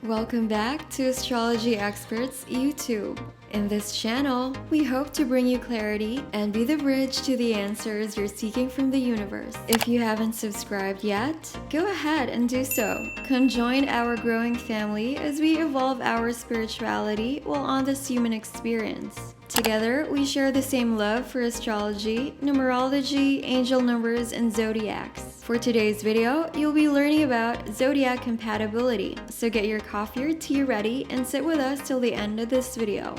Welcome back to Astrology Experts YouTube. In this channel, we hope to bring you clarity and be the bridge to the answers you're seeking from the universe. If you haven't subscribed yet, go ahead and do so. Come join our growing family as we evolve our spirituality while on this human experience. Together, we share the same love for astrology, numerology, angel numbers, and zodiacs. For today's video, you'll be learning about zodiac compatibility, so get your coffee or tea ready and sit with us till the end of this video.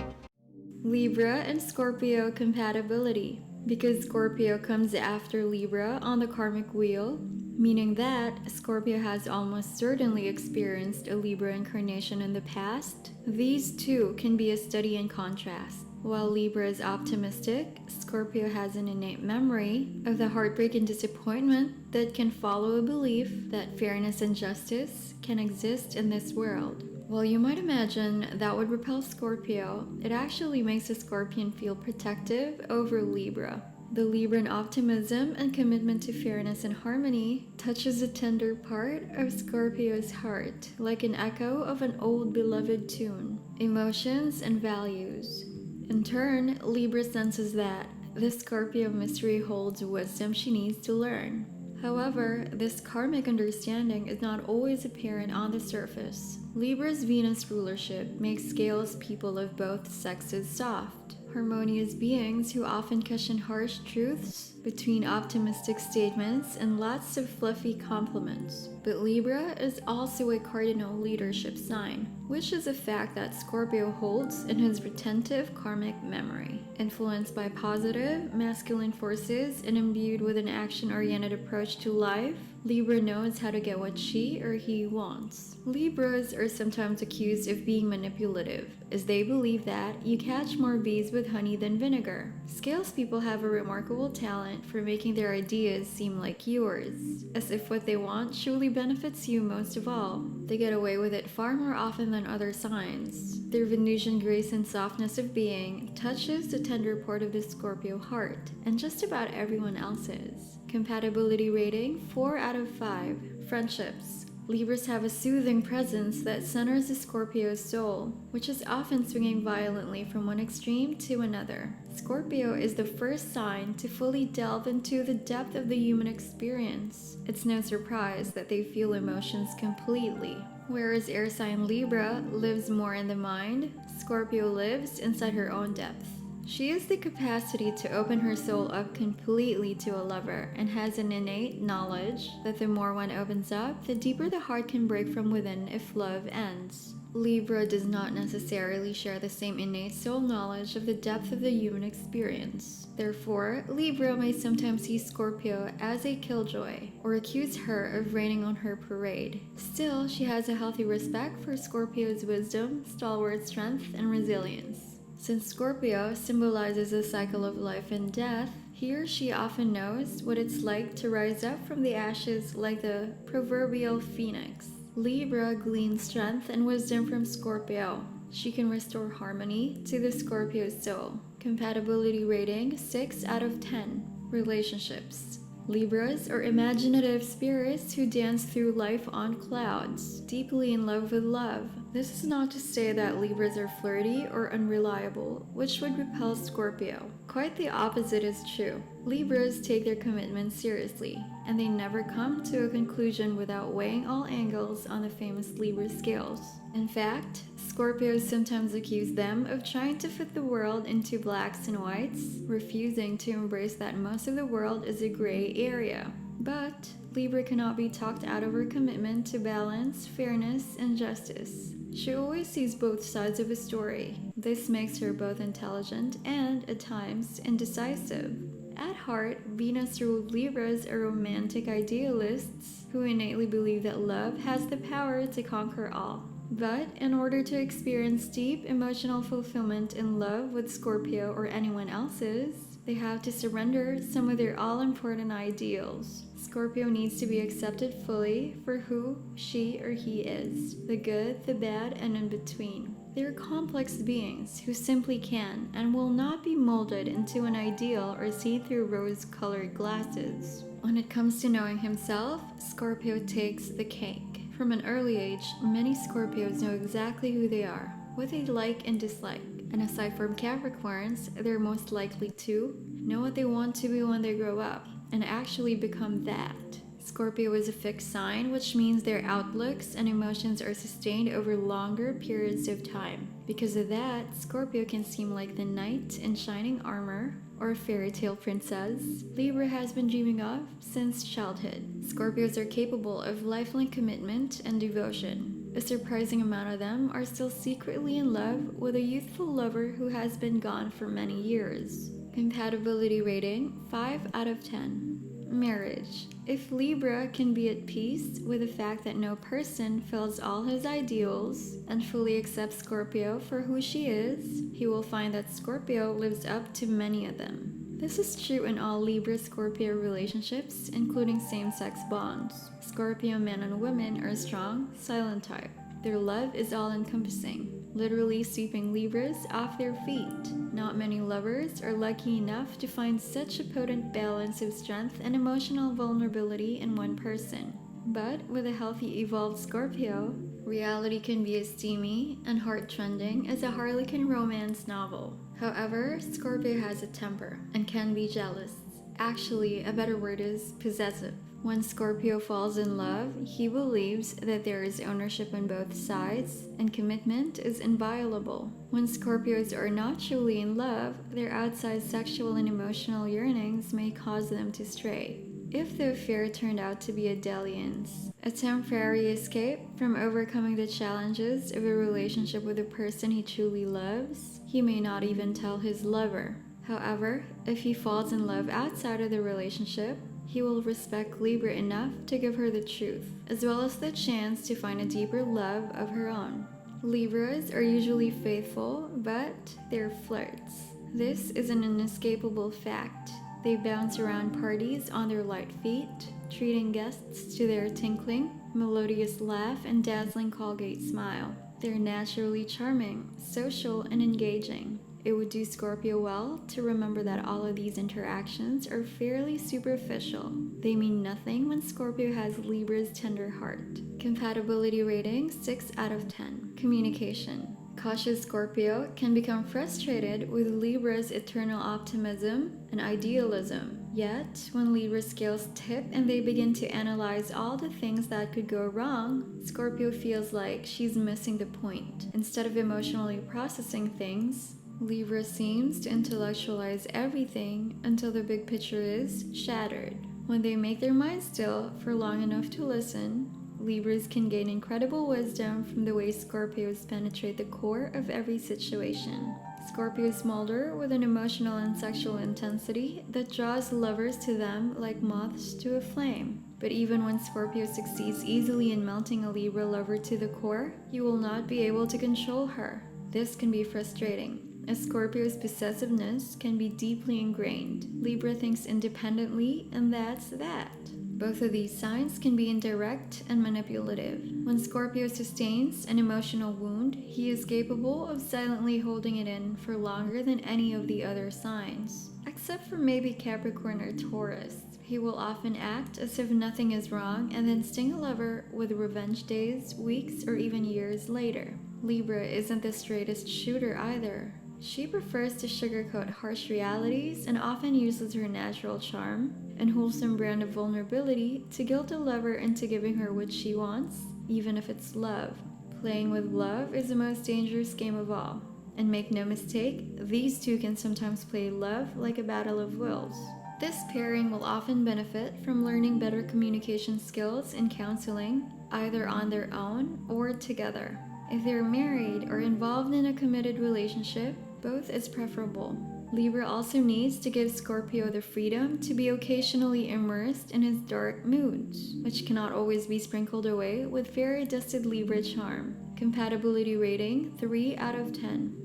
Libra and Scorpio compatibility. Because Scorpio comes after Libra on the karmic wheel, meaning that Scorpio has almost certainly experienced a Libra incarnation in the past, these two can be a study in contrast. While Libra is optimistic, Scorpio has an innate memory of the heartbreak and disappointment that can follow a belief that fairness and justice can exist in this world. While you might imagine that would repel Scorpio, it actually makes a Scorpion feel protective over Libra. The Libran optimism and commitment to fairness and harmony touches a tender part of Scorpio's heart, like an echo of an old beloved tune, emotions and values. In turn, Libra senses that the Scorpio mystery holds wisdom she needs to learn. However, this karmic understanding is not always apparent on the surface. Libra's Venus rulership makes scales people of both sexes soft, harmonious beings who often cushion harsh truths between optimistic statements and lots of fluffy compliments. But Libra is also a cardinal leadership sign, which is a fact that Scorpio holds in his retentive karmic memory. Influenced by positive, masculine forces and imbued with an action-oriented approach to life, Libra knows how to get what she or he wants. Libras are sometimes accused of being manipulative, as they believe that you catch more bees with honey than vinegar. Scales people have a remarkable talent for making their ideas seem like yours, as if what they want truly benefits you most of all. They get away with it far more often than other signs. Their Venusian grace and softness of being touches the tender part of the Scorpio heart, and just about everyone else's. Compatibility rating 4 out of 5. Friendships. Libras have a soothing presence that centers the Scorpio's soul, which is often swinging violently from one extreme to another. Scorpio is the first sign to fully delve into the depth of the human experience. It's no surprise that they feel emotions completely. Whereas air sign Libra lives more in the mind, Scorpio lives inside her own depth. She has the capacity to open her soul up completely to a lover and has an innate knowledge that the more one opens up, the deeper the heart can break from within if love ends. Libra does not necessarily share the same innate soul knowledge of the depth of the human experience. Therefore, Libra may sometimes see Scorpio as a killjoy or accuse her of raining on her parade. Still, she has a healthy respect for Scorpio's wisdom, stalwart strength, and resilience. Since Scorpio symbolizes a cycle of life and death, he or she often knows what it's like to rise up from the ashes like the proverbial phoenix. Libra gleans strength and wisdom from Scorpio. She can restore harmony to the Scorpio's soul. Compatibility rating 6 out of 10. Relationships. Libras are imaginative spirits who dance through life on clouds, deeply in love with love. This is not to say that Libras are flirty or unreliable, which would repel Scorpio. Quite the opposite is true. Libras take their commitments seriously, and they never come to a conclusion without weighing all angles on the famous Libra scales. In fact, Scorpios sometimes accuse them of trying to fit the world into blacks and whites, refusing to embrace that most of the world is a gray area. But Libra cannot be talked out of her commitment to balance, fairness, and justice. She always sees both sides of a story. This makes her both intelligent and, at times, indecisive. At heart, Venus-ruled Libras are romantic idealists who innately believe that love has the power to conquer all. But in order to experience deep emotional fulfillment in love with Scorpio or anyone else's, they have to surrender some of their all-important ideals. Scorpio needs to be accepted fully for who she or he is, the good, the bad, and in between. They're complex beings who simply can and will not be molded into an ideal or seen through rose-colored glasses. When it comes to knowing himself, Scorpio takes the cake. From an early age, many Scorpios know exactly who they are, what they like and dislike. And aside from Capricorns, they're most likely to know what they want to be when they grow up and actually become that. Scorpio is a fixed sign, which means their outlooks and emotions are sustained over longer periods of time. Because of that, Scorpio can seem like the knight in shining armor or a fairy tale princess Libra has been dreaming of since childhood. Scorpios are capable of lifelong commitment and devotion. A surprising amount of them are still secretly in love with a youthful lover who has been gone for many years. Compatibility rating 5 out of 10. Marriage. If Libra can be at peace with the fact that no person fills all his ideals and fully accepts Scorpio for who she is, he will find that Scorpio lives up to many of them. This is true in all Libra-Scorpio relationships, including same-sex bonds. Scorpio men and women are strong, silent type. Their love is all-encompassing, literally sweeping Libras off their feet. Not many lovers are lucky enough to find such a potent balance of strength and emotional vulnerability in one person. But with a healthy evolved Scorpio, reality can be as steamy and heart-trending as a Harlequin romance novel. However, Scorpio has a temper and can be jealous. Actually, a better word is possessive. When Scorpio falls in love, he believes that there is ownership on both sides and commitment is inviolable. When Scorpios are not truly in love, their outside sexual and emotional yearnings may cause them to stray. If the affair turned out to be a dalliance, a temporary escape from overcoming the challenges of a relationship with a person he truly loves, he may not even tell his lover. However, if he falls in love outside of the relationship, he will respect Libra enough to give her the truth, as well as the chance to find a deeper love of her own. Libras are usually faithful, but they're flirts. This is an inescapable fact. They bounce around parties on their light feet, treating guests to their tinkling, melodious laugh and dazzling Colgate smile. They're naturally charming, social, and engaging. It would do Scorpio well to remember that all of these interactions are fairly superficial. They mean nothing when Scorpio has Libra's tender heart. Compatibility rating 6 out of 10. Communication. Cautious Scorpio can become frustrated with Libra's eternal optimism and idealism. Yet, when Libra scales tip and they begin to analyze all the things that could go wrong, Scorpio feels like she's missing the point. Instead of emotionally processing things, Libra seems to intellectualize everything until the big picture is shattered. When they make their minds still for long enough to listen, Libras can gain incredible wisdom from the way Scorpios penetrate the core of every situation. Scorpios smolder with an emotional and sexual intensity that draws lovers to them like moths to a flame. But even when Scorpio succeeds easily in melting a Libra lover to the core, he will not be able to control her. This can be frustrating. A Scorpio's possessiveness can be deeply ingrained. Libra thinks independently, and that's that. Both of these signs can be indirect and manipulative. When Scorpio sustains an emotional wound, he is capable of silently holding it in for longer than any of the other signs. Except for maybe Capricorn or Taurus. He will often act as if nothing is wrong and then sting a lover with revenge days, weeks, or even years later. Libra isn't the straightest shooter either. She prefers to sugarcoat harsh realities and often uses her natural charm and wholesome brand of vulnerability to guilt a lover into giving her what she wants, even if it's love. Playing with love is the most dangerous game of all. And make no mistake, these two can sometimes play love like a battle of wills. This pairing will often benefit from learning better communication skills in counseling, either on their own or together. If they're married or involved in a committed relationship, both is preferable. Libra also needs to give Scorpio the freedom to be occasionally immersed in his dark moods, which cannot always be sprinkled away with fairy-dusted Libra charm. Compatibility rating 3 out of 10.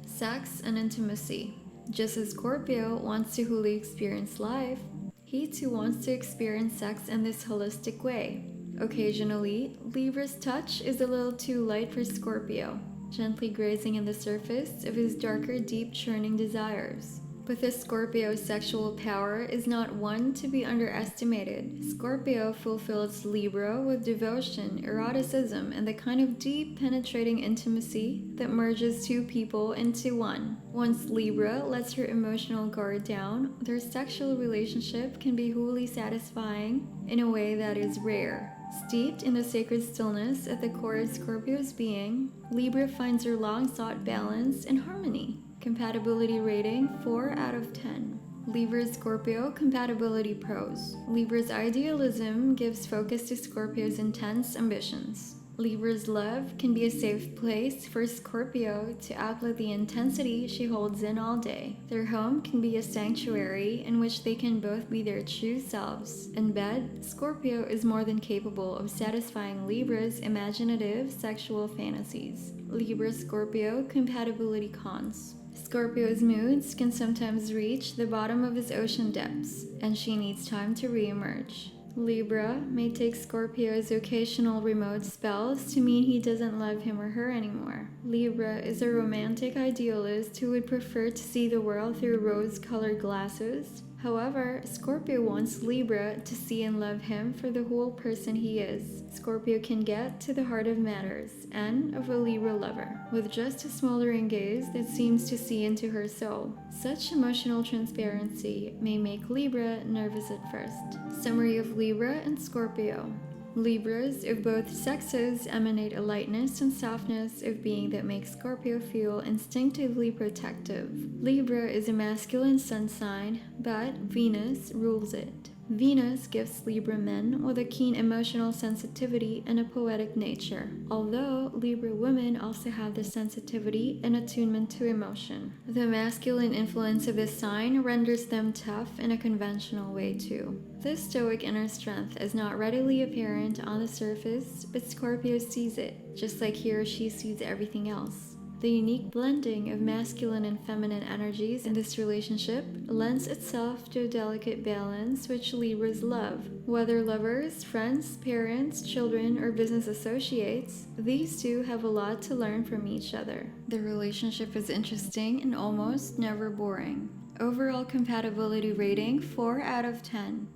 Sex and intimacy. Just as Scorpio wants to wholly experience life, he too wants to experience sex in this holistic way. Occasionally, Libra's touch is a little too light for Scorpio, gently grazing in the surface of his darker, deep churning desires. But the Scorpio's sexual power is not one to be underestimated. Scorpio fulfills Libra with devotion, eroticism, and the kind of deep, penetrating intimacy that merges two people into one. Once Libra lets her emotional guard down, their sexual relationship can be wholly satisfying in a way that is rare. Steeped in the sacred stillness at the core of Scorpio's being, Libra finds her long-sought balance and harmony. Compatibility rating 4 out of 10. Libra Scorpio Compatibility Pros. Libra's idealism gives focus to Scorpio's intense ambitions. Libra's love can be a safe place for Scorpio to outlet the intensity she holds in all day. Their home can be a sanctuary in which they can both be their true selves. In bed, Scorpio is more than capable of satisfying Libra's imaginative sexual fantasies. Libra Scorpio Compatibility Cons. Scorpio's moods can sometimes reach the bottom of his ocean depths, and she needs time to re-emerge. Libra may take Scorpio's occasional remote spells to mean he doesn't love him or her anymore. Libra is a romantic idealist who would prefer to see the world through rose-colored glasses. However, Scorpio wants Libra to see and love him for the whole person he is. Scorpio can get to the heart of matters and of a Libra lover, with just a smoldering gaze that seems to see into her soul. Such emotional transparency may make Libra nervous at first. Summary of Libra and Scorpio. Libras of both sexes emanate a lightness and softness of being that makes Scorpio feel instinctively protective. Libra is a masculine sun sign, but Venus rules it. Venus gifts Libra men with a keen emotional sensitivity and a poetic nature, although Libra women also have the sensitivity and attunement to emotion. The masculine influence of this sign renders them tough in a conventional way too. This stoic inner strength is not readily apparent on the surface, but Scorpio sees it, just like he or she sees everything else. The unique blending of masculine and feminine energies in this relationship lends itself to a delicate balance which Libras love. Whether lovers, friends, parents, children, or business associates, these two have a lot to learn from each other. The relationship is interesting and almost never boring. Overall compatibility rating 4 out of 10.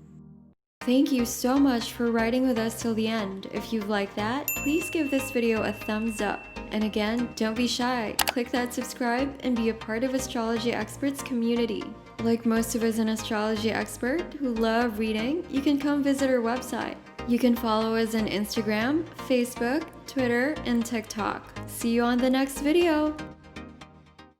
Thank you so much for riding with us till the end. If you've liked that, please give this video a thumbs up. And again, don't be shy. Click that subscribe and be a part of Astrology Experts community. Like most of us in Astrology Expert who love reading, you can come visit our website. You can follow us on Instagram, Facebook, Twitter, and TikTok. See you on the next video!